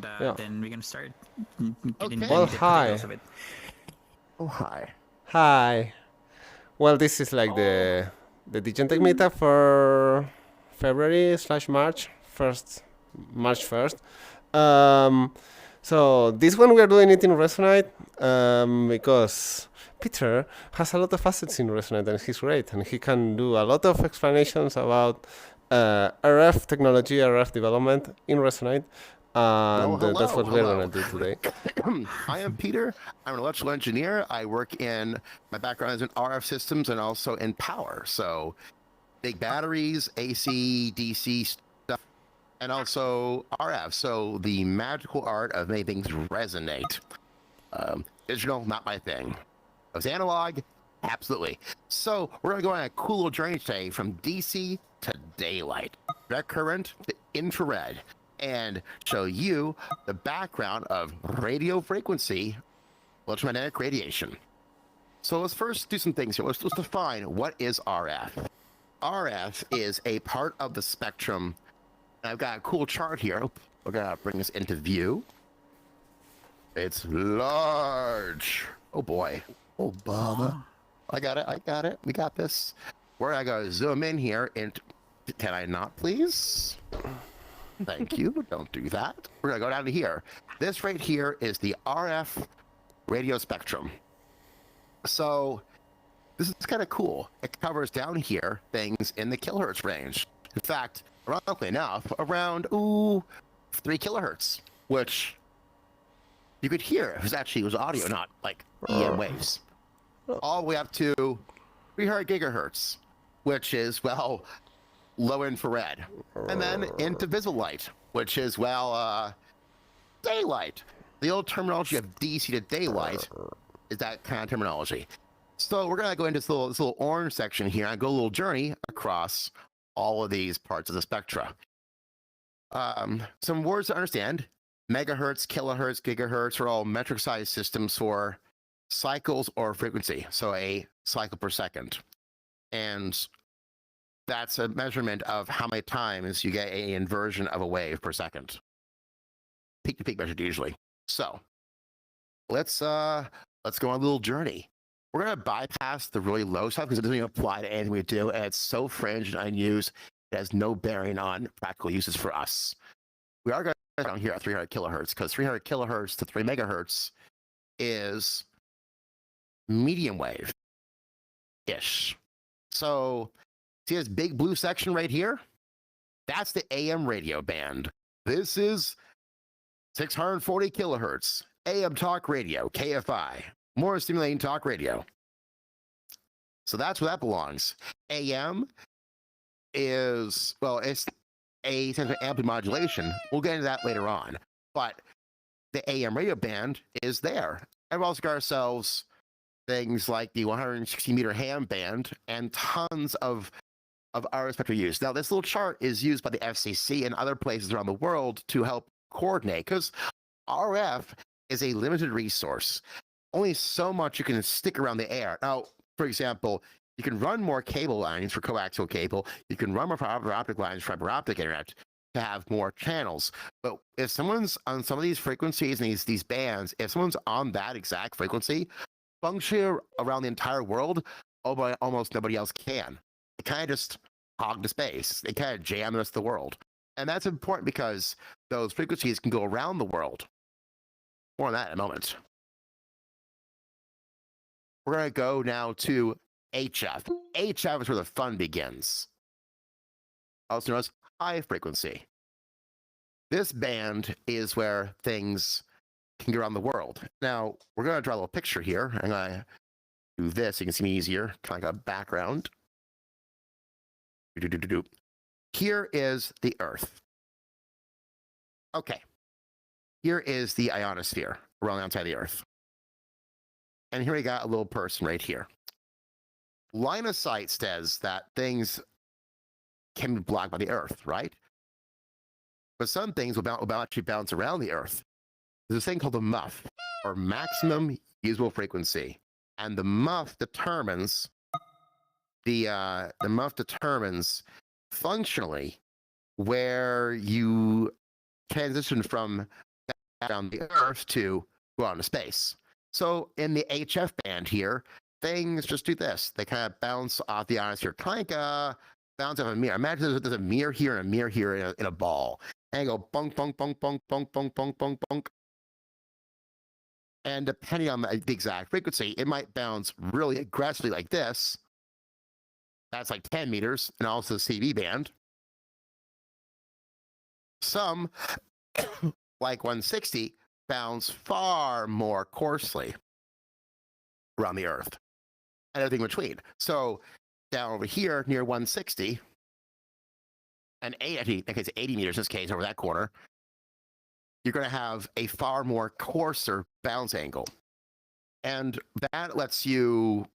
Yeah. Then we're gonna start getting Well, into the particulars hi. of it. Oh, hi. Hi. Well, this is like the Digentech meetup for February/March first, March 1st. So this one we are doing it in Resonite because Peter has a lot of assets in Resonite and he's great and he can do a lot of explanations about RF technology, RF development in Resonite. And that's what we're going to do today. I am Peter. I'm an electrical engineer. I work my background is in RF systems and also in power. So big batteries, AC, DC stuff, and also RF. So the magical art of making things resonate. Digital, not my thing. I was analog, absolutely. So we're going to go on a cool little journey today from DC to daylight, direct current to infrared, and show you the background of radio frequency, electromagnetic radiation. So let's first do some things here. Let's define what is RF. RF is a part of the spectrum. I've got a cool chart here. We're gonna bring this into view. It's large. Oh boy. Oh bother. I got it. We got this. We're gonna zoom in here. And can I not, please? Thank you. Don't do that. We're gonna go down to here. This right here is the RF radio spectrum. So this is kind of cool. It covers down here things in the kilohertz range. In fact, ironically enough, around 3 kilohertz, which you could hear. It was audio, not like EM waves. All the way up to 300 gigahertz, which is, well, low infrared. And then into visible light, which is, well, daylight. The old terminology of DC to daylight is that kind of terminology. So we're going to go into this little orange section here and go a little journey across all of these parts of the spectra. Some words to understand. Megahertz, kilohertz, gigahertz are all metric size systems for cycles or frequency. So a cycle per second. And that's a measurement of how many times you get an inversion of a wave per second. Peak to peak measured usually. So let's go on a little journey. We're gonna bypass the really low stuff because it doesn't even apply to anything we do, and it's so fringe and unused, it has no bearing on practical uses for us. We are going down here at 300 kilohertz because 300 kilohertz to 3 megahertz is medium wave ish. So see this big blue section right here? That's the AM radio band. This is 640 kilohertz AM talk radio, KFI, more stimulating talk radio. So that's where that belongs. AM is, well, it's a sense of amplitude modulation. We'll get into that later on. But the AM radio band is there. And we've also got ourselves things like the 160 meter ham band and tons of RF spectral use. Now, this little chart is used by the FCC and other places around the world to help coordinate because RF is a limited resource. Only so much you can stick around the air. Now, for example, you can run more cable lines for coaxial cable. You can run more fiber optic lines for fiber optic internet to have more channels. But if someone's on some of these frequencies and these bands, if someone's on that exact frequency, function around the entire world, almost nobody else can. They kind of just hog the space. They kind of jam the rest of the world. And that's important because those frequencies can go around the world. More on that in a moment. We're going to go now to HF. HF is where the fun begins. Also known as high frequency. This band is where things can go around the world. Now, we're going to draw a little picture here. I'm going to do this so you can see me easier. Kind of like a background. Here is the Earth. Okay. Here is the ionosphere around the outside of the Earth. And here we got a little person right here. Line of sight says that things can be blocked by the Earth, right? But some things will actually bounce around the Earth. There's a thing called the MUF, or maximum usable frequency, and the MUF determines functionally where you transition from around the Earth to go out into space. So in the HF band here, things just do this. They kind of bounce off the ionosphere, kind of bounce off a mirror. Imagine there's a mirror here and a mirror here in a ball. And go bunk, bunk, bunk, bunk, bunk, bunk, bunk, bunk, bunk. And depending on the exact frequency, it might bounce really aggressively like this. That's like 10 meters, and also the CB band. Some, like 160, bounce far more coarsely around the Earth, and everything in between. So down over here near 160, and 80 meters in this case over that corner, you're going to have a far more coarser bounce angle. And that lets you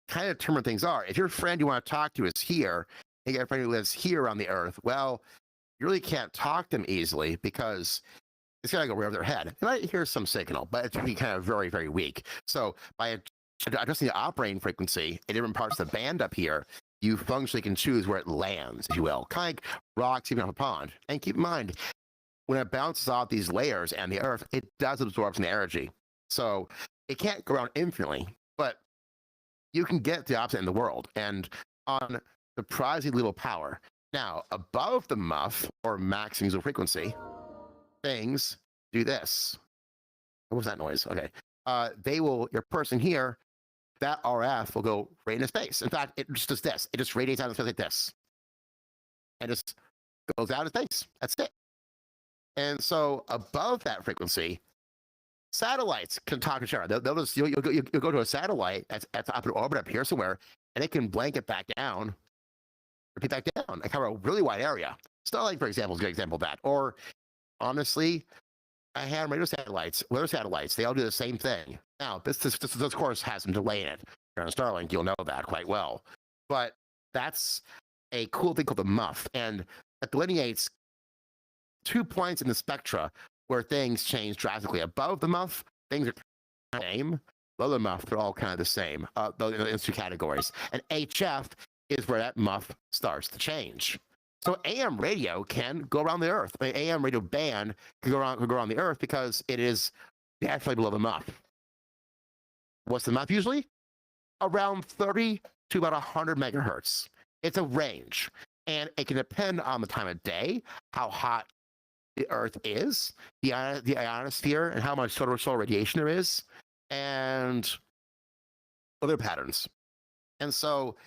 kind of determine things are. If your friend you want to talk to is here, and you got a friend who lives here on the Earth, well, you really can't talk to them easily because it's going to go right over their head. You might hear some signal, but it's going to be kind of very, very weak. So by adjusting the operating frequency in different parts of the band up here, you functionally can choose where it lands, if you will. Kind of like rocks even off a pond. And keep in mind, when it bounces off these layers and the Earth, it does absorb some energy. So it can't go around infinitely, but you can get the opposite in the world and on surprisingly little power. Now, above the muff or max musical frequency, things do this. What was that noise? Okay. Your person here, that RF will go right into space. In fact, it just does this. It just radiates out of space like this. And just goes out of space. That's it. And so above that frequency, satellites can talk to each other. You'll go to a satellite that's up in orbit up here somewhere, and it can blanket back down, repeat back down, and cover a really wide area. Starlink, for example, is a good example of that. Or honestly, I have radio satellites, weather satellites. They all do the same thing. Now, this of course has some delay in it. If you're on Starlink, you'll know that quite well. But that's a cool thing called the muff, and it delineates 2 points in the spectra where things change drastically. Above the muff, things are the same. Below the muff, they're all kind of the same. Those 2 categories. And HF is where that muff starts to change. So AM radio can go around the Earth. The AM radio band can go around the Earth because it is naturally below the muff. What's the muff usually? Around 30 to about 100 megahertz. It's a range, and it can depend on the time of day, how hot the Earth is, the ionosphere, and how much solar radiation there is, and other patterns. And so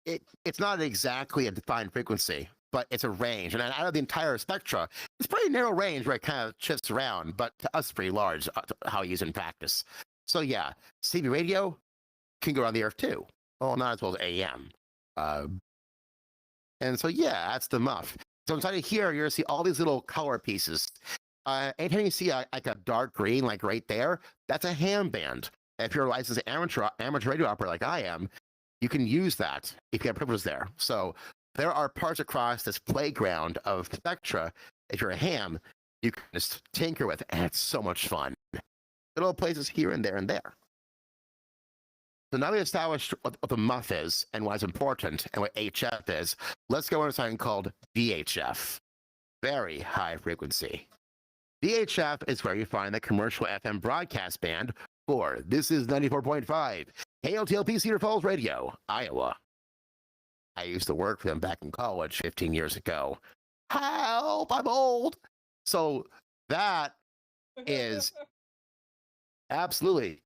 it's not exactly a defined frequency, but it's a range. And out of the entire spectra, it's a pretty narrow range where it kind of shifts around, but to us, pretty large, how we use it in practice. So yeah, CB radio can go around the Earth too. Well, not as well as AM. And so yeah, that's the muff. So inside of here, you're going to see all these little color pieces. Anytime you see like a dark green, like right there, that's a ham band. If you're a licensed amateur radio operator like I am, you can use that if you have privileges there. So there are parts across this playground of spectra. If you're a ham, you can just tinker with it, and it's so much fun. Little places here and there and there. So now we established what the muff is and why it's important and what HF is. Let's go into something called VHF, very high frequency. VHF is where you find the commercial FM broadcast band for This is 94.5 KLTLP Cedar Falls Radio, Iowa. I used to work for them back in college 15 years ago. Help, I'm old. So that is absolutely.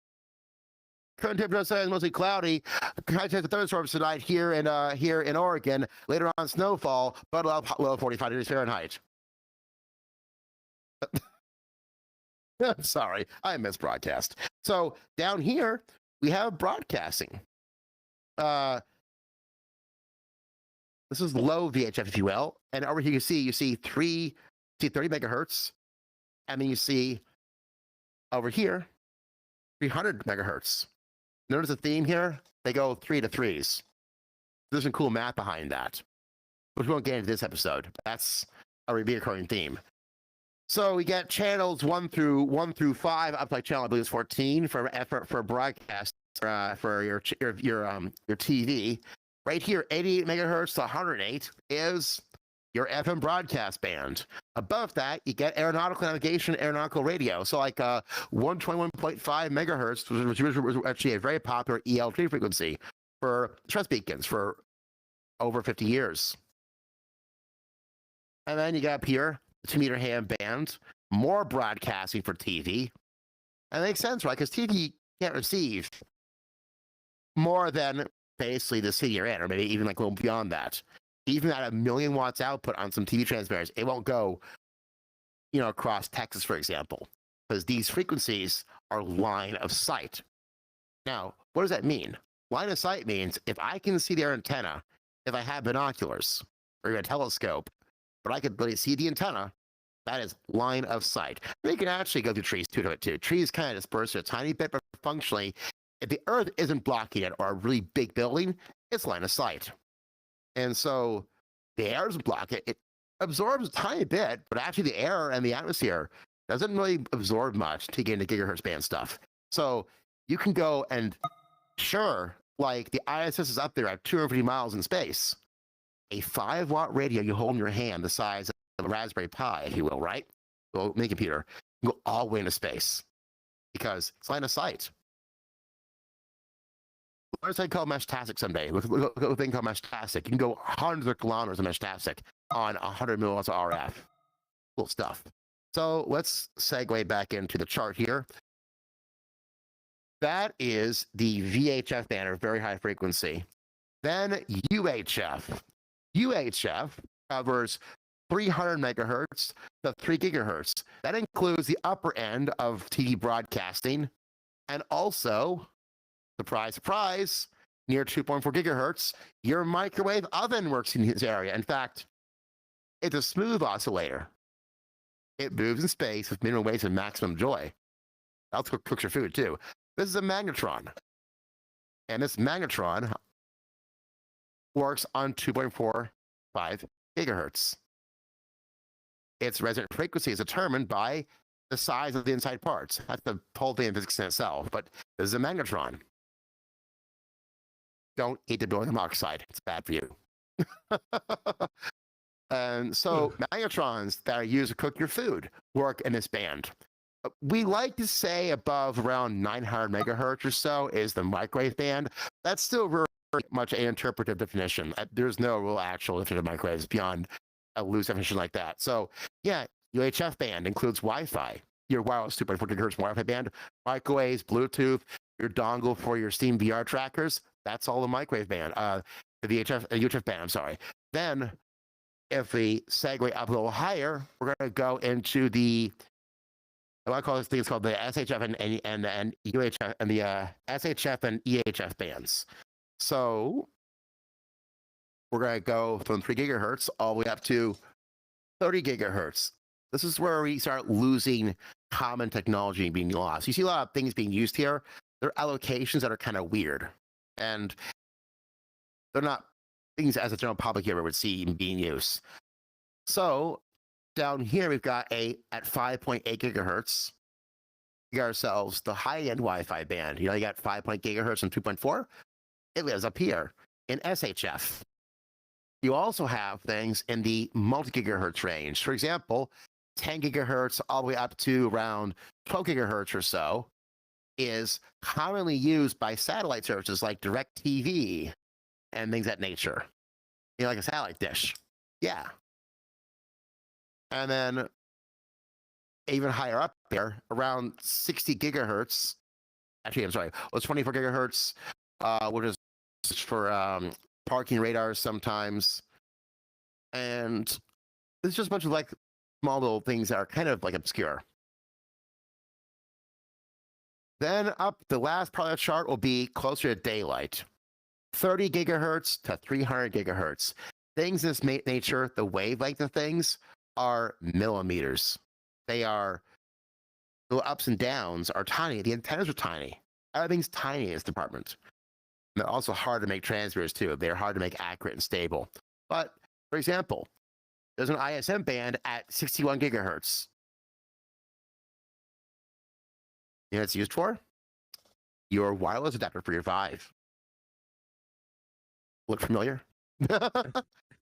Current temperature outside is mostly cloudy. High chance of thunderstorms tonight here in Oregon. Later on, snowfall, but low 45 degrees Fahrenheit. Sorry, I missed broadcast. So down here we have broadcasting. This is low VHF, if you will, and over here you see 30 megahertz, and then you see over here 300 megahertz. Notice the theme here? They go 3 to 3s. There's some cool math behind that, which we won't get into this episode. That's a recurring theme. So we get channels 1 through 5 up to channel, I believe it's 14 for broadcast for your TV. Right here, 88 megahertz to 108 is your FM broadcast band. Above that, you get aeronautical navigation, aeronautical radio. So like 121.5 megahertz, was actually a very popular EL3 frequency for stress beacons for over 50 years. And then you got up here, the 2-meter ham band, more broadcasting for TV. And it makes sense, right? Because TV can't receive more than basically the city you're in, or maybe even like a little beyond that. Even at 1 million watts output on some TV transmitters, it won't go, across Texas, for example, because these frequencies are line of sight. Now, what does that mean? Line of sight means if I can see their antenna, if I have binoculars or a telescope, but I could really see the antenna, that is line of sight. And you can actually go through trees too. Trees kind of disperse a tiny bit, but functionally, if the earth isn't blocking it or a really big building, it's line of sight. And so the air doesn't block it. It absorbs a tiny bit, but actually the air and the atmosphere doesn't really absorb much to get into gigahertz band stuff. So you can go and sure, like the ISS is up there at 250 miles in space. A 5-watt radio you hold in your hand, the size of a Raspberry Pi, if you will, right? Well, mini computer, can go all the way into space because it's line of sight. There's a thing called Meshtastic someday. Look at a thing called Meshtastic. You can go hundreds of kilometers of Meshtastic on 100 milliwatts of RF. Cool stuff. So let's segue back into the chart here. That is the VHF band, or very high frequency. Then UHF. UHF covers 300 megahertz to 3 gigahertz. That includes the upper end of TV broadcasting and also, surprise, surprise, near 2.4 gigahertz, your microwave oven works in this area. In fact, it's a smooth oscillator. It moves in space with minimum waste and maximum joy. It also cooks your food too. This is a magnetron. And this magnetron works on 2.45 gigahertz. Its resonant frequency is determined by the size of the inside parts. That's the whole thing in physics in itself. But this is a magnetron. Don't eat the beryllium oxide. It's bad for you. And so magnetrons that are used to cook your food work in this band. We like to say above around 900 megahertz or so is the microwave band. That's still very much an interpretive definition. There's no real actual definition of microwaves beyond a loose definition like that. So yeah, UHF band includes Wi-Fi, your wireless 2.4 gigahertz Wi-Fi band, microwaves, Bluetooth, your dongle for your Steam VR trackers. That's all the microwave band, the UHF band, I'm sorry. Then if we segue up a little higher, we're going to go into the, I call this thing, it's called the SHF and UHF and the SHF and EHF bands. So we're going to go from 3 gigahertz all the way up to 30 gigahertz. This is where we start losing common technology being lost. You see a lot of things being used here. There are allocations that are kind of weird, and they're not things as a general public here would see being used. So down here, we've got at 5.8 gigahertz, we got ourselves the high-end Wi-Fi band. You got 5.8 gigahertz and 2.4. It lives up here in SHF. You also have things in the multi-gigahertz range. For example, 10 gigahertz all the way up to around 12 gigahertz or so is commonly used by satellite services like DirecTV and things of that nature. Like a satellite dish. Yeah. And then even higher up there, around 60 gigahertz. Actually, I'm sorry. Well, it's 24 gigahertz, which is for parking radars sometimes. And it's just a bunch of like small little things that are kind of like obscure. Then up the last part of the chart will be closer to daylight. 30 gigahertz to 300 gigahertz. Things of this nature, the wavelength of things are millimeters. They are, the ups and downs are tiny. The antennas are tiny. Everything's tiny in this department. And they're also hard to make transmitters too. They're hard to make accurate and stable. But for example, there's an ISM band at 61 gigahertz. You know what it's used for? Your wireless adapter for your Vive. Look familiar?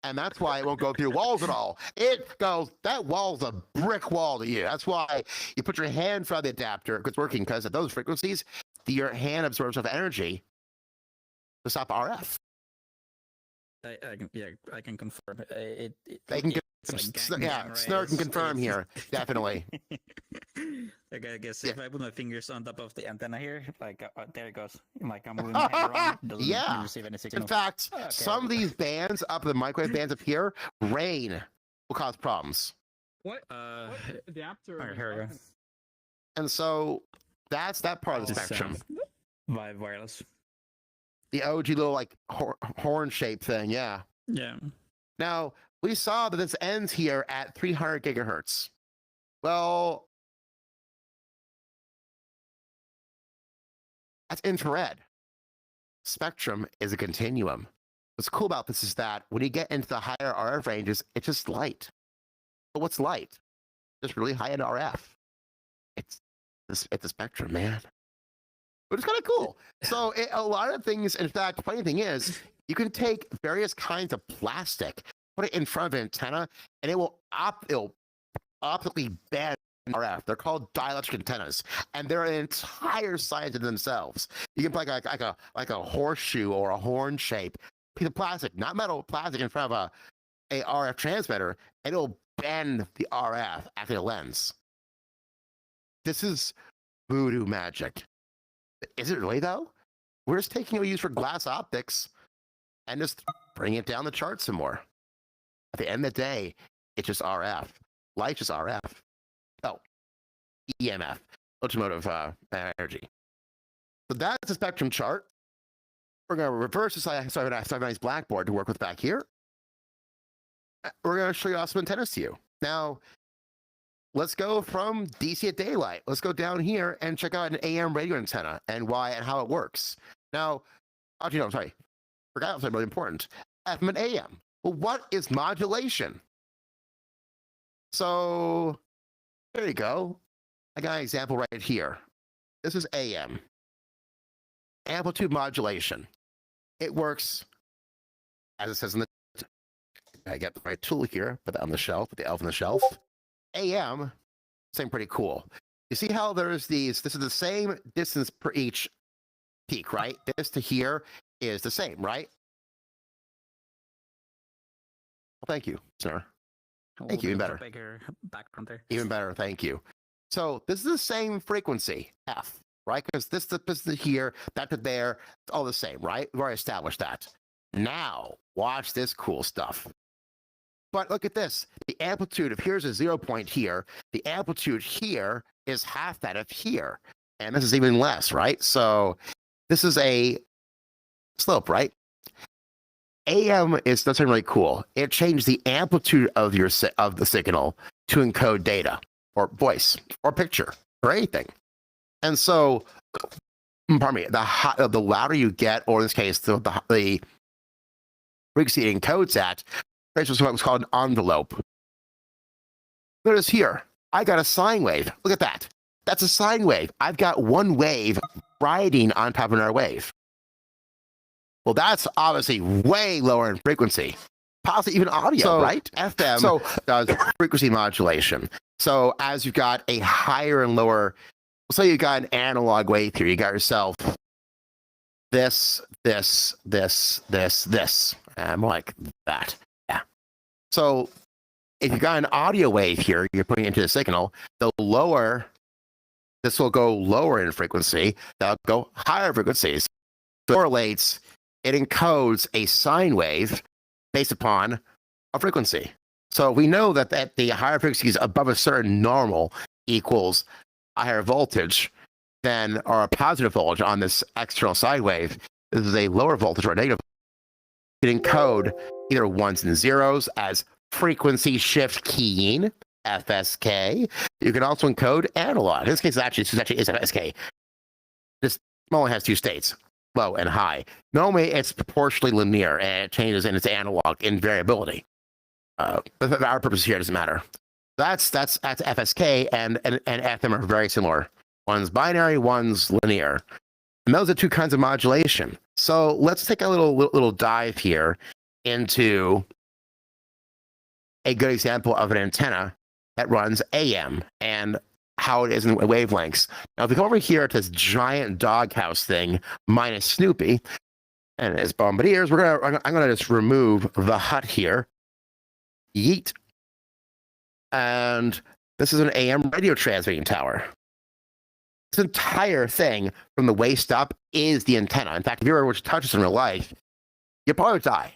And that's why it won't go through walls at all. It goes, that wall's a brick wall to you. That's why you put your hand from the adapter, it's working, because at those frequencies, your hand absorbs enough energy to stop RF. I can confirm. Snur can confirm here, definitely. Like, I guess if I put my fingers on top of the antenna here, like there it goes. Like I'm moving my head around, it doesn't receive any signal. In fact, some of these bands up, the microwave bands up here, rain will cause problems. What adapter? Alright, here we go. And so that's that part of the spectrum. Vive wireless. The OG little like horn shaped thing, yeah. Yeah. Now, we saw that this ends here at 300 gigahertz. Well, that's infrared. Spectrum is a continuum. What's cool about this is that when you get into the higher RF ranges, it's just light. But what's light? Just really high-end RF. It's a spectrum, man. But it's kind of cool. So a lot of things, in fact, the funny thing is, you can take various kinds of plastic, put it in front of an antenna, and it'll optically bend RF. They're called dielectric antennas, and they're an entire science in themselves. You can put like a horseshoe or a horn shape piece of plastic, not metal, plastic, in front of a RF transmitter, and it'll bend the RF after the lens. This is voodoo magic. Is it really, though? We're just taking what we use for glass optics and just bring it down the chart some more. At the end of the day, it's just RF. Light's just RF. Oh, EMF, automotive energy. So that's the spectrum chart. We're going to reverse this. I have a nice blackboard to work with back here. We're going to show you all some antennas to you. Now, let's go from DC at daylight. Let's go down here and check out an AM radio antenna and why and how it works. Now, forgot something really important. FM and AM. Well, what is modulation? So, there you go. I got an example right here. This is AM. Amplitude modulation. It works, as it says in the... I got the right tool here, put that on the shelf, put the elf on the shelf. AM, same pretty cool. You see how there's these, this is the same distance per each peak, right? This to here is the same, right? Well, thank you, sir. Thank you, even better. Bigger background there. Even better, thank you. So this is the same frequency, F, right? Because this is here, that to there, it's all the same, right? We've already established that. Now, watch this cool stuff. But look at this. The amplitude of here's a 0 point here. The amplitude here is half that of here. And this is even less, right? So this is a slope, right? AM is something really cool. It changed the amplitude of the signal to encode data or voice or picture or anything. And so, pardon me, the louder you get, or in this case, the frequency it encodes at, creates what's called an envelope. Notice here, I got a sine wave. Look at that. That's a sine wave. I've got one wave riding on top of another wave. Well, that's obviously way lower in frequency. Possibly even audio, right? FM does frequency modulation. So as you've got a higher and lower, say you got an analog wave here, you got yourself this, and more like that. Yeah. So if you got an audio wave here, you're putting it into the signal, this will go lower in frequency, that'll go higher frequencies. So it correlates, it encodes a sine wave based upon a frequency. So we know that the higher frequencies above a certain normal equals a higher voltage than or a positive voltage on this external sine wave. This is a lower voltage or a negative. You can encode either ones and zeros as frequency shift keying, FSK. You can also encode analog. In this case, actually is FSK. This only has two states, low and high. Normally, it's proportionally linear, and it changes in its analog in variability. But for our purpose here, it doesn't matter. That's FSK, and FM are very similar. One's binary, one's linear. And those are two kinds of modulation. So let's take a little dive here into a good example of an antenna that runs AM and how it is in wavelengths. Now, if we come over here to this giant doghouse thing, minus Snoopy and his bombardiers, I'm gonna just remove the hut here. Yeet. And this is an AM radio transmitting tower. This entire thing from the waist up is the antenna. In fact, if you ever were to touch this in real life, you'll probably die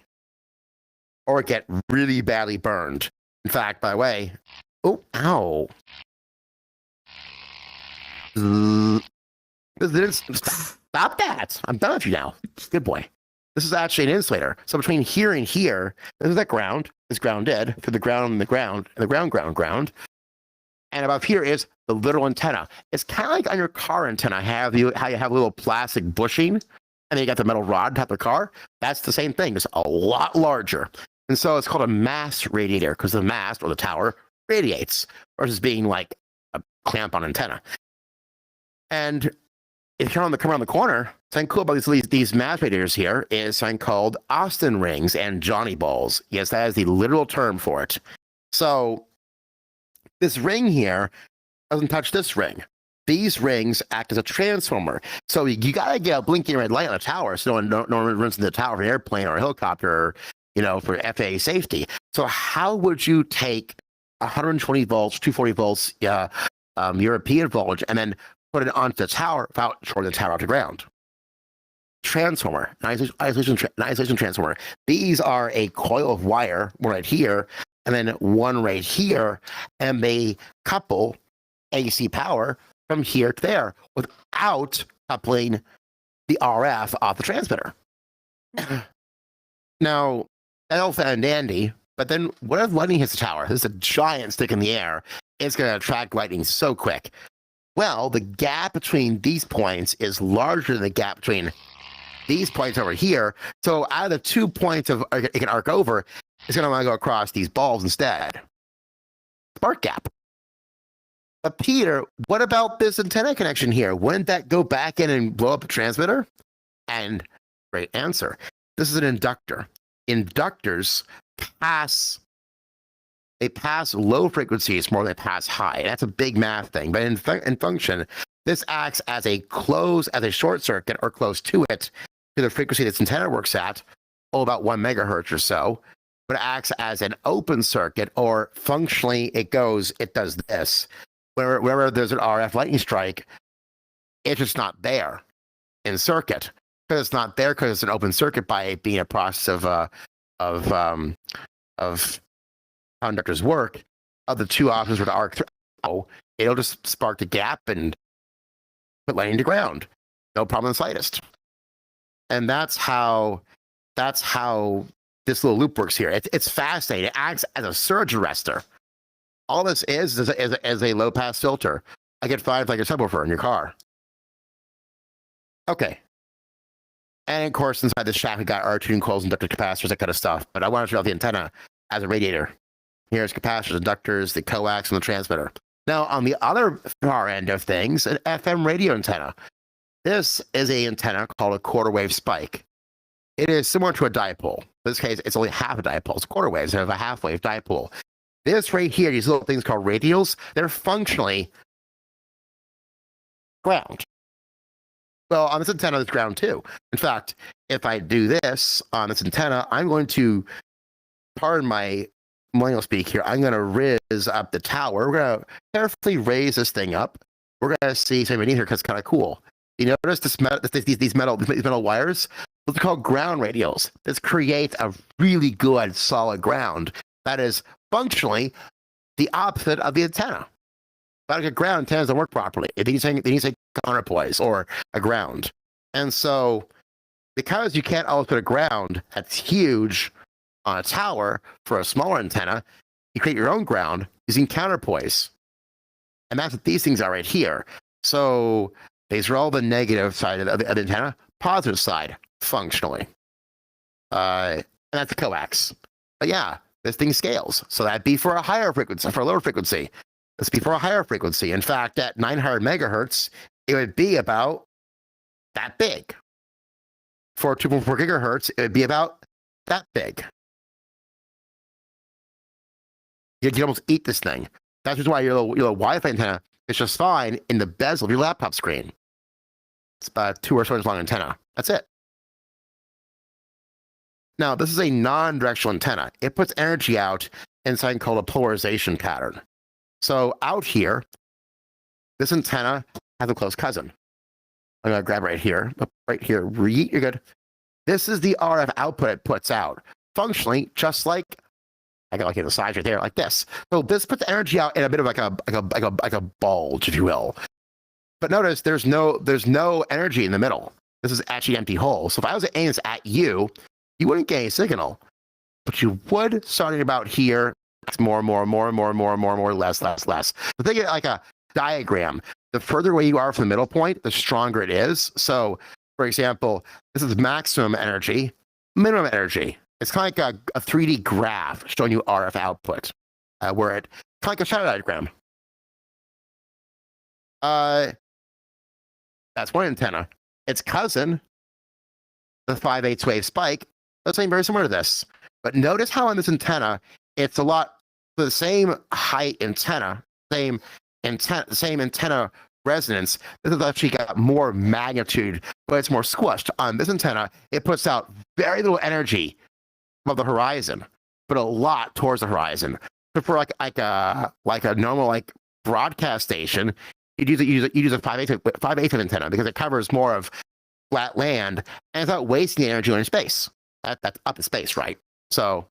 or get really badly burned. In fact, by the way, oh, ow. Stop that. I'm done with you now. Good boy. This is actually an insulator. So between here and here, this is that ground. It's grounded to the ground and the ground and the ground. And above here is the literal antenna. It's kind of like on your car antenna, how you have a little plastic bushing, and then you got the metal rod top of the car. That's the same thing. It's a lot larger. And so it's called a mast radiator because the mast or the tower radiates versus being like a clamp on antenna. And if you come around the corner, something cool about these mast radiators here is something called Austin rings and Johnny balls. Yes, that is the literal term for it. So this ring here doesn't touch this ring. These rings act as a transformer. So you gotta get a blinking red light on a tower so no one runs into the tower of an airplane or a helicopter, for FAA safety. So how would you take 120 volts, 240 volts European voltage and then put it onto the tower without shorting the tower out to ground? Transformer, an isolation transformer. These are a coil of wire, one right here, and then one right here, and they couple AC power from here to there without coupling the RF off the transmitter. Now, that's all fine and dandy, but then what if lightning hits the tower? This is a giant stick in the air. It's going to attract lightning so quick. Well, the gap between these points is larger than the gap between these points over here. So out of the 2 points it can arc over, it's going to want to go across these balls instead. Spark gap. But Peter, what about this antenna connection here? Wouldn't that go back in and blow up the transmitter? And great answer. This is an inductor. Inductors pass low frequencies more than they pass high. That's a big math thing. But in function, this acts as a short circuit or close to it, to the frequency this antenna works at, about 1 megahertz or so. But it acts as an open circuit, or functionally it does this. Wherever there's an RF lightning strike, it's just not there in circuit. Because it's not there because it's an open circuit by it being a process of conductors work. Of the two options were to arc through, it'll just spark the gap and put lightning to ground. No problem in the slightest. And that's how this little loop works here. It's fascinating. It acts as a surge arrestor. All this is a low pass filter. I get 5 like a subwoofer in your car. Okay. And of course, inside this shack, we got our tuning coils, inductor capacitors, that kind of stuff. But I want to show off the antenna as a radiator. Here's capacitors, inductors, the coax, and the transmitter. Now, on the other far end of things, an FM radio antenna. This is an antenna called a quarter wave spike. It is similar to a dipole. In this case, it's only half a dipole. It's quarter waves instead of a half wave dipole. This right here, these little things called radials, they're functionally ground. Well, on this antenna, it's ground too. In fact, if I do this on this antenna, I'm going to, pardon my millennial speak here, I'm going to riz up the tower. We're going to carefully raise this thing up. We're going to see something beneath here because it's kind of cool. You notice these metal wires? Those are called ground radials. This creates a really good, solid ground that is functionally the opposite of the antenna. But a ground antenna doesn't work properly. They need to counterpoise or a ground. And so, because you can't always put a ground that's huge on a tower for a smaller antenna, you create your own ground using counterpoise. And that's what these things are right here. So these are all the negative side of the antenna, positive side, functionally. And that's the coax. But yeah, this thing scales. So that'd be for a higher frequency, for a lower frequency. Let's be for a higher frequency. In fact, at 900 megahertz, it would be about that big. For 2.4 gigahertz, it would be about that big. You can almost eat this thing. That's just why your little Wi-Fi antenna is just fine in the bezel of your laptop screen. It's about 2 or so inch long antenna. That's it. Now, this is a non-directional antenna. It puts energy out in something called a polarization pattern. So out here, this antenna has a close cousin. I'm going to grab right here. Right here. You're good. This is the RF output it puts out. Functionally, just like I got like the sides right there, like this. So this puts energy out in a bit of like a bulge, if you will. But notice there's no energy in the middle. This is actually an empty hole. So if I was aiming this at you, you wouldn't get any signal, but you would starting about here. It's more, less. So think of it like a diagram. The further away you are from the middle point, the stronger it is. So, for example, this is maximum energy, minimum energy. It's kind of like a 3D graph showing you RF output, where it's kind of like a shadow diagram. That's one antenna. Its cousin, the 5/8 wave spike, that's something very similar to this. But notice how on this antenna, it's a lot the same height antenna, same antenna resonance. This has actually got more magnitude, but it's more squished. On this antenna, it puts out very little energy above the horizon, but a lot towards the horizon. So for like a normal like broadcast station, you'd use a 5/8 antenna because it covers more of flat land and it's not wasting the energy in space. That's up in space, right? So,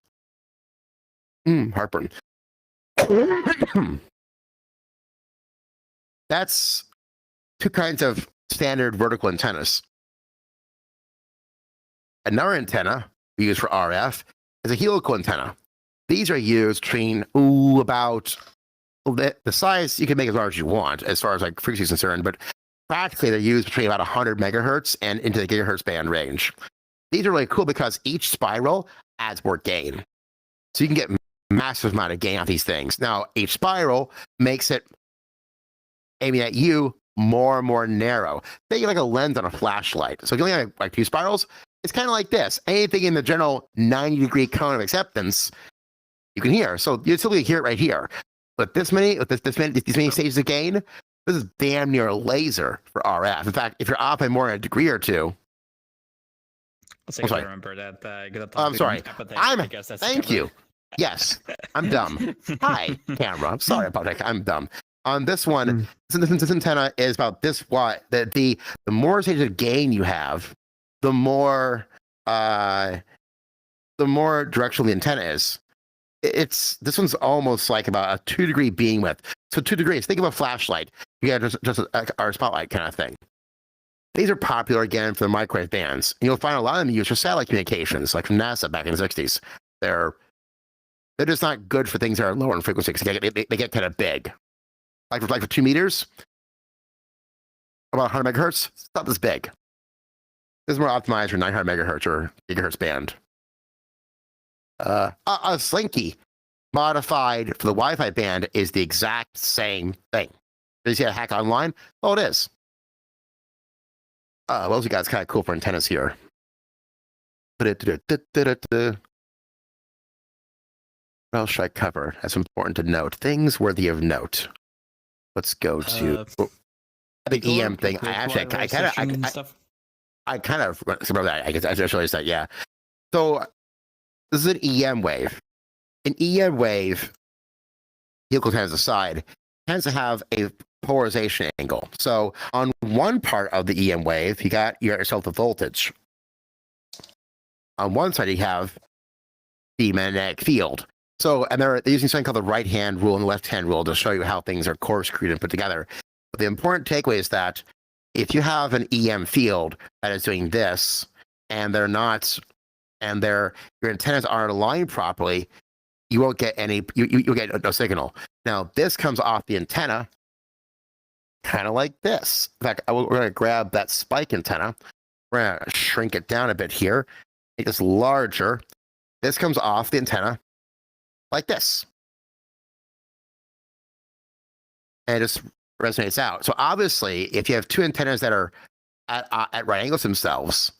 heartburn. That's two kinds of standard vertical antennas. Another antenna we use for RF is a helical antenna. These are used between about the size you can make as large as you want as far as like frequency is concerned, but practically they're used between about 100 megahertz and into the gigahertz band range. These are really cool because each spiral adds more gain. So you can get massive amount of gain out of these things. Now, each spiral makes it aiming at you more and more narrow. Think of like a lens on a flashlight. So if you only have like 2 spirals, it's kind of like this. Anything in the general 90-degree cone of acceptance, you can hear. So you still hear it right here. But these many stages of gain, this is damn near a laser for RF. In fact, if you're off by more than a degree or two, I remember that. I'm sorry. Thank you. Yes, I'm dumb. Hi, camera. I'm sorry about that. I'm dumb. On this one, this antenna is about this wide. The more stages of gain you have, the more directional the antenna is. This one's almost like about a 2-degree beam width. So 2 degrees. Think of a flashlight. You got just our spotlight kind of thing. These are popular again for the microwave bands. And you'll find a lot of them used for satellite communications, like from NASA back in the 60s. They're just not good for things that are lower in frequency because they get kind of big. Like for 2 meters, about 100 megahertz, it's not this big. This is more optimized for 900 megahertz or gigahertz band. A Slinky modified for the Wi-Fi band is the exact same thing. Did you see a hack online? Oh, it is. What else we got? It's kind of cool for antennas here. What else should I cover? That's important to note. Things worthy of note. Let's go to the EM thing. I kind of remember that. I just realized that. Yeah. So this is an EM wave. An EM wave, helical antennas aside, tends to have a polarization angle. So on one part of the EM wave, you got yourself the voltage. On one side, you have the magnetic field. So, and they're using something called the right-hand rule and the left-hand rule to show you how things are corkscrewed and put together. But the important takeaway is that if you have an EM field that is doing this, and they're not, and your antennas aren't aligned properly, you won't get any. You'll get no signal. Now, this comes off the antenna, kind of like this. In fact, we're going to grab that spike antenna. We're going to shrink it down a bit here, make this larger. This comes off the antenna like this. And it just resonates out. So obviously, if you have 2 antennas that are at right angles themselves,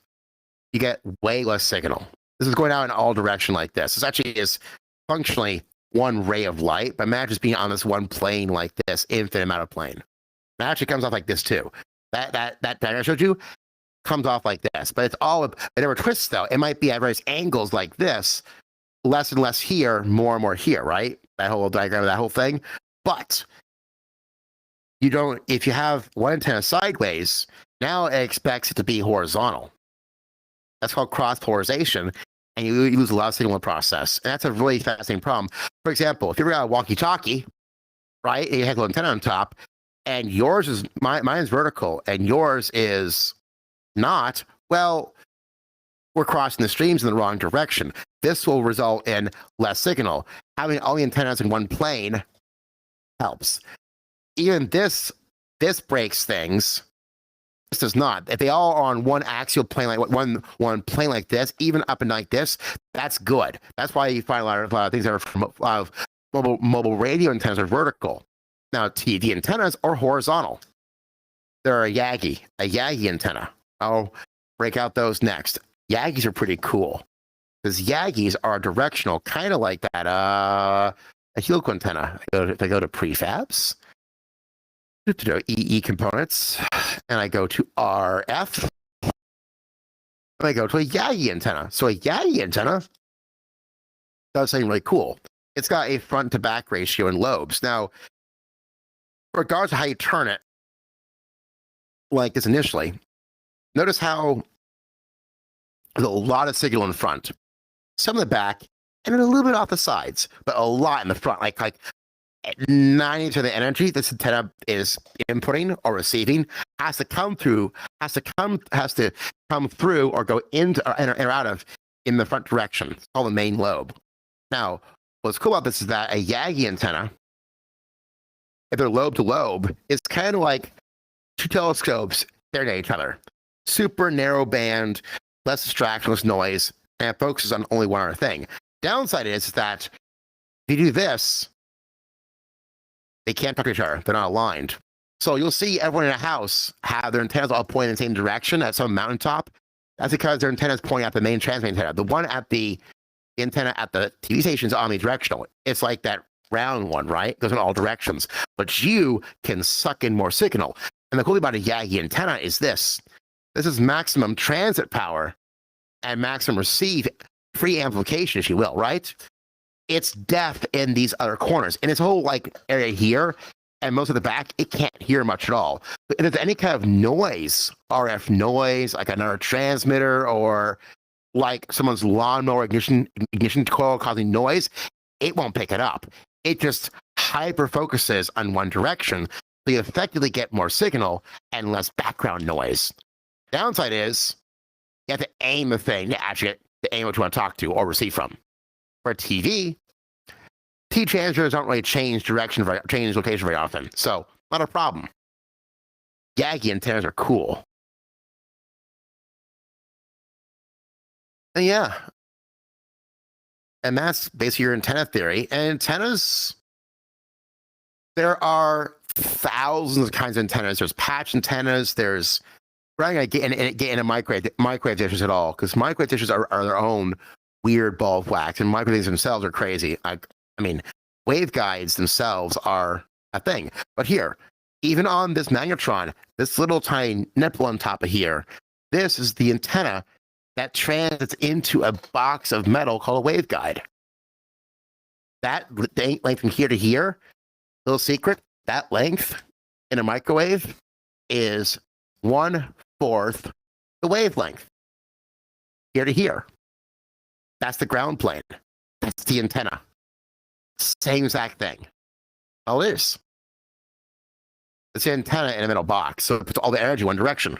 you get way less signal. This is going out in all direction like this. This actually is functionally one ray of light, but imagine just being on this one plane like this, infinite amount of plane. It actually comes off like this too. That diagram I showed you comes off like this, but it's all, it never twists though. It might be at various angles like this, less and less here, more and more here, right? That whole diagram of that whole thing. But you don't, if you have one antenna sideways, now it expects it to be horizontal. That's called cross polarization, and you lose a lot of signal in the process. And that's a really fascinating problem. For example, if you ever got a walkie-talkie, right, and you have an antenna on top, and yours is, mine's vertical, and yours is not, well, we're crossing the streams in the wrong direction. This will result in less signal. Having all the antennas in one plane helps. Even this breaks things. This does not. If they all are on one axial plane, like one plane like this, even up and like this, that's good. That's why you find a lot of things that are from a lot of mobile radio antennas are vertical. Now TV antennas are horizontal. They're a Yagi antenna. I'll break out those next. Yagis are pretty cool because Yagis are directional, kind of like that a helical antenna. If I go to prefabs, EE components, and I go to RF, and I go to a Yagi antenna. So a Yagi antenna does something really cool. It's got a front to back ratio in lobes. Now, regardless of how you turn it, like this initially, notice how there's a lot of signal in front, some in the back, and then a little bit off the sides, but a lot in the front. Like 90% of the energy this antenna is inputting or receiving has to come through or go into or enter out of in the front direction. It's called the main lobe. Now, what's cool about this is that a Yagi antenna, if they're lobe to lobe, is kind of like two telescopes staring at each other. Super narrow band, less distraction, less noise, and it focuses on only one other thing. Downside is that if you do this, they can't talk to each other. They're not aligned. So you'll see everyone in a house have their antennas all pointing in the same direction at some mountaintop. That's because their antennas pointing at the main transmitting antenna. The one at the antenna at the TV station is omnidirectional. It's like that round one, right? It goes in all directions. But you can suck in more signal. And the cool thing about a Yagi antenna is this. This is maximum transit power and maximum receive free amplification, if you will, right? It's deaf in these other corners. In its whole like area here and most of the back, it can't hear much at all. But if there's any kind of noise, RF noise, like another transmitter or like someone's lawnmower ignition coil causing noise, it won't pick it up. It just hyper focuses on one direction. So you effectively get more signal and less background noise. Downside is you have to aim the thing to actually get to aim what you want to talk to or receive from. For a TV transmitters don't really change location very often, so not a problem. Yagi antennas are cool. And yeah, and that's basically your antenna theory. And antennas, there are thousands of kinds of antennas. There's patch antennas. There's, we're not going to get into microwave dishes at all, because microwave dishes are their own weird ball of wax, and microwaves themselves are crazy. I mean, waveguides themselves are a thing. But here, even on this magnetron, this little tiny nipple on top of here, this is the antenna that transits into a box of metal called a waveguide. That length from here to here, little secret, that length in a microwave is 1/4 the wavelength. Here to here. That's the ground plane. That's the antenna. Same exact thing. All it is. It's the antenna in a metal box, so it puts all the energy one direction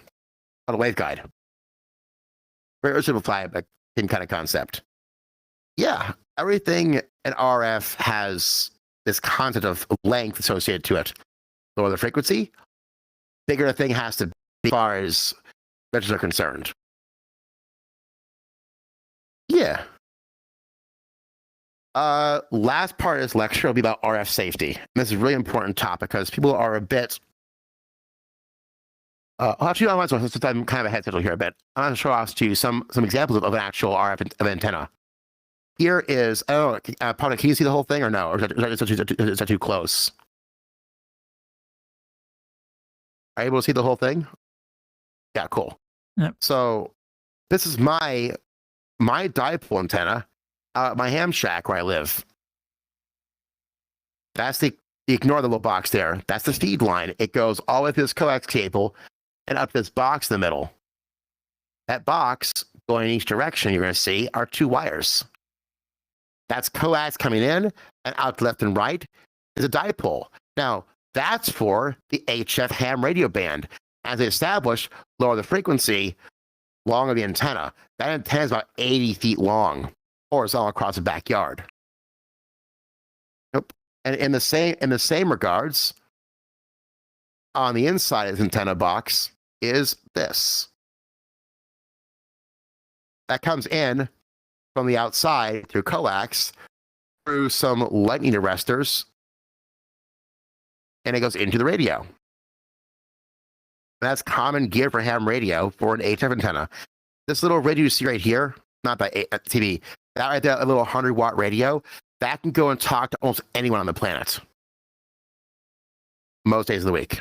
on a waveguide. Very simplified, but same kind of concept. Yeah, everything in RF has this concept of length associated to it. Lower the frequency, bigger the thing has to be as far as registers are concerned. Yeah. Last part of this lecture will be about RF safety. And this is a really important topic because people are a bit. Actually, I might as well, since I'm kind of ahead schedule here a bit, I want to show off to you some examples of an actual RF antenna. here is, I don't know, Pona, can you see the whole thing or no? Or is that too close? Are you able to see the whole thing? Yeah, cool. Yep. So this is my dipole antenna, my ham shack where I live. That's ignore the little box there. That's the feed line. It goes all with this coax cable and up this box in the middle. That box going in each direction, you're going to see, are 2 wires. That's coax coming in, and out left and right is a dipole. Now, that's for the HF ham radio band. As they established, lower the frequency, longer the antenna. That antenna is about 80 feet long, horizontal across the backyard. Nope. And in the same regards, on the inside of the antenna box is this. That comes in from the outside through coax, through some lightning arresters, and it goes into the radio. That's common gear for ham radio for an HF antenna. This little radio you see right here, not that TV, that right there, a little 100-watt radio, that can go and talk to almost anyone on the planet. Most days of the week.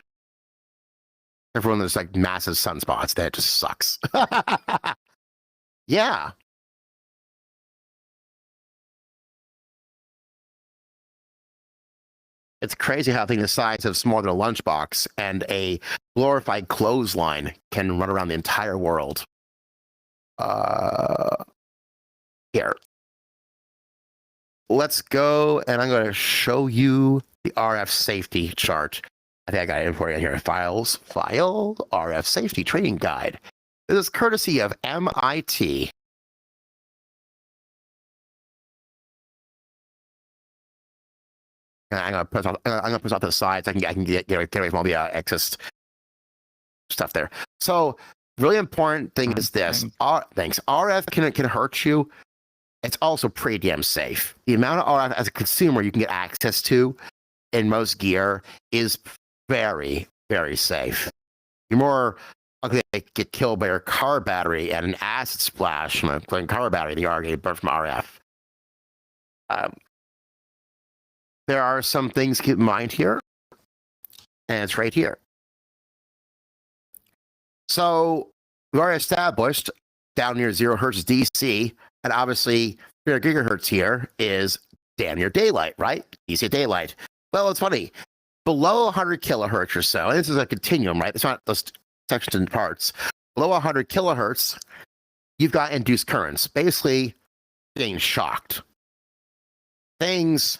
Everyone there's like massive sunspots. That just sucks. Yeah. It's crazy how a thing the size of smaller than a lunchbox and a glorified clothesline can run around the entire world. Here. Let's go, and I'm going to show you the RF safety chart. I think I got it for you here. File, RF safety training guide. This is courtesy of MIT. I'm gonna put this off to the side so I can get away from all the excess stuff there. So, really important thing is this. Thanks. RF can hurt you. It's also pretty damn safe. The amount of RF as a consumer you can get access to in most gear is very, very safe. You're more likely to get killed by your car battery and an acid splash from a car battery than you are getting burnt from RF. There are some things to keep in mind here, and it's right here. So we've already established down near 0 hertz DC, and obviously 300 gigahertz here is damn near daylight, right? DC daylight. Well, it's funny. Below 100 kilohertz or so, and this is a continuum, right? It's not those sections and parts. Below 100 kilohertz, you've got induced currents, basically getting shocked. Things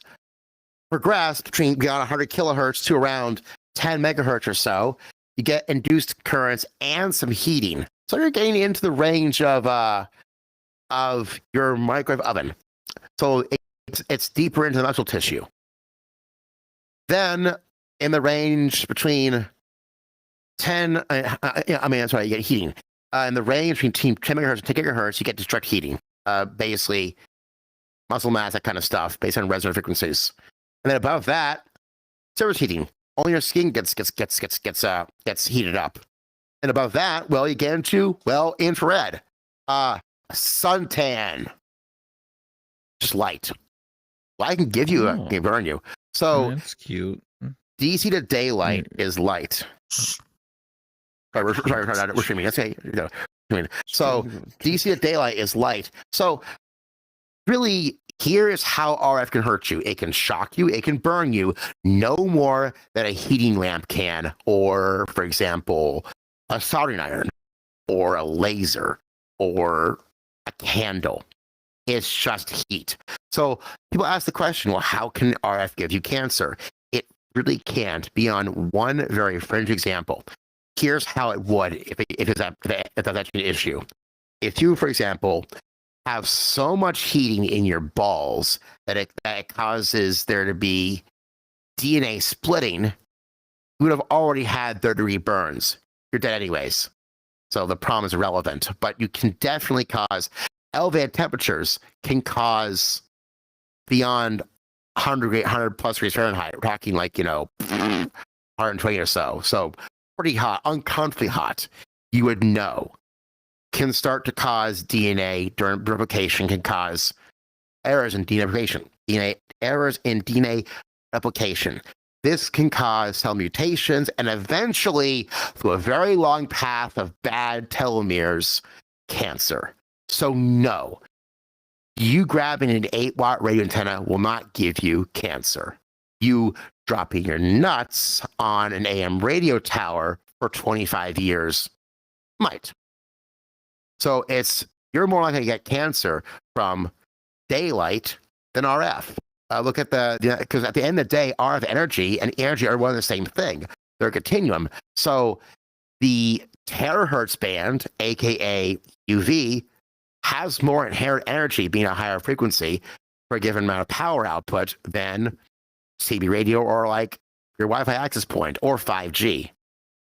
progress between beyond 100 kilohertz to around 10 megahertz or so. You get induced currents and some heating. So you're getting into the range of your microwave oven. So it's deeper into the muscle tissue. Then in the range between 10, you get heating. In the range between 10 megahertz and 10 gigahertz, you get direct heating. Basically, muscle mass, that kind of stuff, based on resonant frequencies. And then above that, surface heating. Only your skin gets heated up. And above that, well, you get into, infrared. Suntan. Just light. Well, I can give you can burn you. So That's cute. DC to daylight is light. Sorry, we're streaming. That's okay. So DC to daylight is light. So really, here is how RF can hurt you. It can shock you. It can burn you. No more than a heating lamp can, or, for example, a soldering iron, or a laser, or a candle. It's just heat. So people ask the question, well, how can RF give you cancer? It really can't, beyond one very fringe example. Here's how it would if that's actually an issue. If you, for example, have so much heating in your balls that it causes there to be DNA splitting, you would have already had third-degree burns. You're dead anyways. So the problem is irrelevant. But you can definitely cause elevated temperatures, can cause beyond 100 plus degrees Fahrenheit. We're talking 120 or so. So pretty hot, uncomfortably hot. You would know. Can start to cause DNA during replication, can cause errors in DNA replication. Errors in DNA replication. This can cause cell mutations and eventually, through a very long path of bad telomeres, cancer. So no, you grabbing an 8-watt radio antenna will not give you cancer. You dropping your nuts on an AM radio tower for 25 years might. So you're more likely to get cancer from daylight than RF. Look at because at the end of the day, RF energy and energy are one and the same thing. They're a continuum. So the terahertz band, aka UV, has more inherent energy being a higher frequency for a given amount of power output than CB radio or like your Wi-Fi access point or 5G.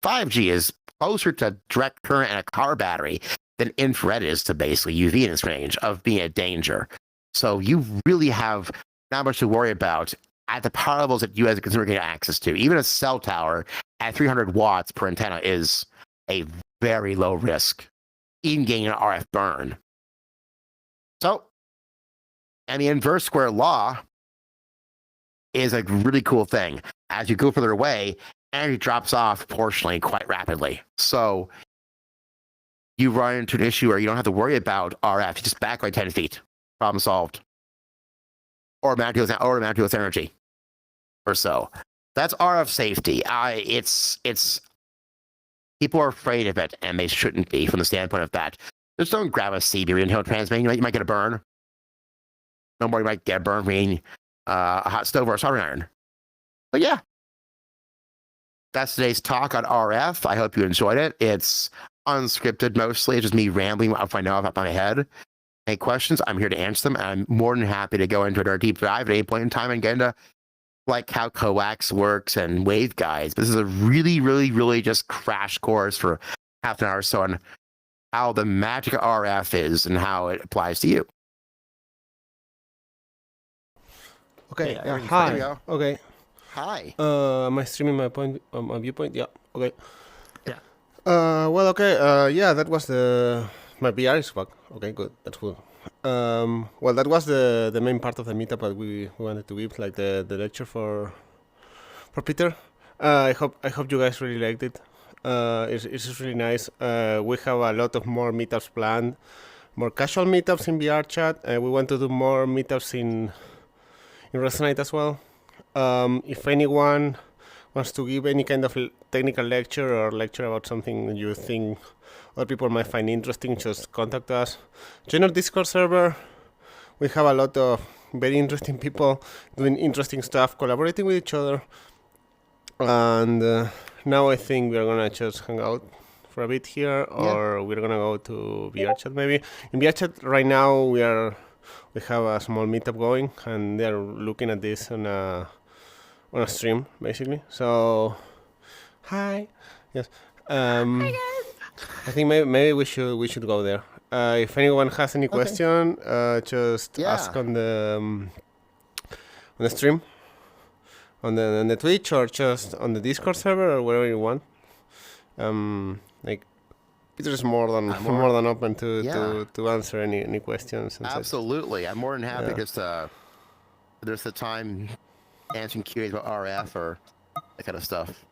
5G is closer to direct current in a car battery than infrared is to basically UV in its range of being a danger. So you really have not much to worry about at the power levels that you as a consumer get access to. Even a cell tower at 300 watts per antenna is a very low risk, even getting an RF burn. So, and the inverse square law is a really cool thing. As you go further away, energy drops off proportionally quite rapidly. So you run into an issue where you don't have to worry about RF. You just back by 10 feet. Problem solved. Or mount to its energy. Or so. That's RF safety. It's people are afraid of it, and they shouldn't be from the standpoint of that. Just don't grab a CB until transmitting. You might get a burn. No more, you might get a burn from a hot stove or a soldering iron. But yeah, that's today's talk on RF. I hope you enjoyed it. It's unscripted mostly. It's just me rambling off I know off my head. Any questions, I'm here to answer them. I'm more than happy to go into a deep dive at any point in time and get into like how coax works and waveguides. This is a really, really, really just crash course for half an hour or so on how the magic of RF is and how it applies to you. Okay. Yeah, Hi. there we go. Okay. Hi. Am I streaming my viewpoint? Yeah. Okay. Yeah. Well, okay. Yeah, that was my VR is back. Okay, good. That's cool. Well, that was the main part of the meetup that we wanted to give, like the lecture for Peter. I hope you guys really liked it. It's really nice. We have a lot of more meetups planned, more casual meetups in VR chat. We want to do more meetups in Resonite as well. If anyone wants to give any kind of technical lecture or lecture about something you think other people might find interesting, just contact us. Join our Discord server. We have a lot of very interesting people doing interesting stuff, collaborating with each other. And now I think we're gonna just hang out for a bit here, or we're gonna go to VR chat maybe. In VR chat right now we have a small meetup going, and they're looking at this on a stream basically. So hi, yes. Hi guys. I think maybe we should go there. If anyone has any question, just ask on the stream, on the Twitch, or just on the Discord server, or wherever you want. Like Peter is more than open to answer any questions. And Absolutely, such. I'm more than happy just there's the time answering queries about RF or that kind of stuff.